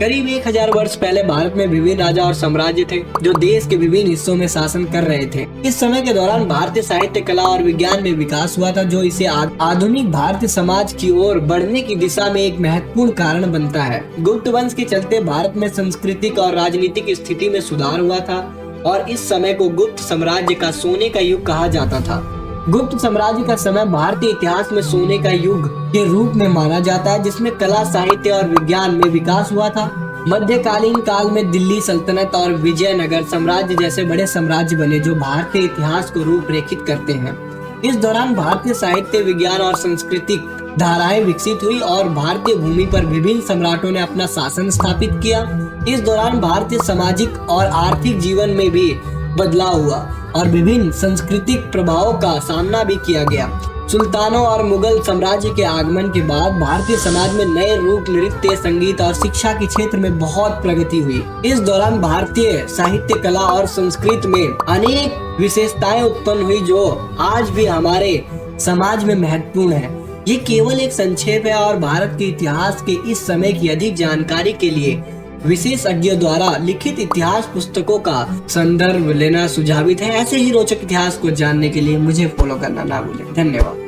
करीब 1000 वर्ष पहले भारत में विभिन्न राजा और साम्राज्य थे जो देश के विभिन्न हिस्सों में शासन कर रहे थे। इस समय के दौरान भारतीय साहित्य, कला और विज्ञान में विकास हुआ था, जो इसे आधुनिक भारतीय समाज की ओर बढ़ने की दिशा में एक महत्वपूर्ण कारण बनता है। गुप्त वंश के चलते भारत में सांस्कृतिक और राजनीतिक स्थिति में सुधार हुआ था और इस समय को गुप्त साम्राज्य का सोने का युग कहा जाता था। गुप्त साम्राज्य का समय भारतीय इतिहास में सोने का युग के रूप में माना जाता है, जिसमें कला, साहित्य और विज्ञान में विकास हुआ था। मध्यकालीन काल में दिल्ली सल्तनत और विजयनगर साम्राज्य जैसे बड़े साम्राज्य बने जो भारतीय इतिहास को रूपरेखित करते हैं। इस दौरान भारतीय साहित्य, विज्ञान और सांस्कृतिक धाराएं विकसित हुई और भारतीय भूमि पर विभिन्न सम्राटों ने अपना शासन स्थापित किया। इस दौरान भारतीय सामाजिक और आर्थिक जीवन में भी बदलाव हुआ और विभिन्न सांस्कृतिक प्रभावों का सामना भी किया गया। सुल्तानों और मुगल साम्राज्य के आगमन के बाद भारतीय समाज में नए रूप, नृत्य, संगीत और शिक्षा के क्षेत्र में बहुत प्रगति हुई। इस दौरान भारतीय साहित्य, कला और संस्कृति में अनेक विशेषताएं उत्पन्न हुई जो आज भी हमारे समाज में महत्वपूर्ण है। ये केवल एक संक्षेप है और भारत के इतिहास के इस समय की अधिक जानकारी के लिए विशेषज्ञों द्वारा लिखित इतिहास पुस्तकों का संदर्भ लेना सुझावित है। ऐसे ही रोचक इतिहास को जानने के लिए मुझे फॉलो करना ना भूलें। धन्यवाद।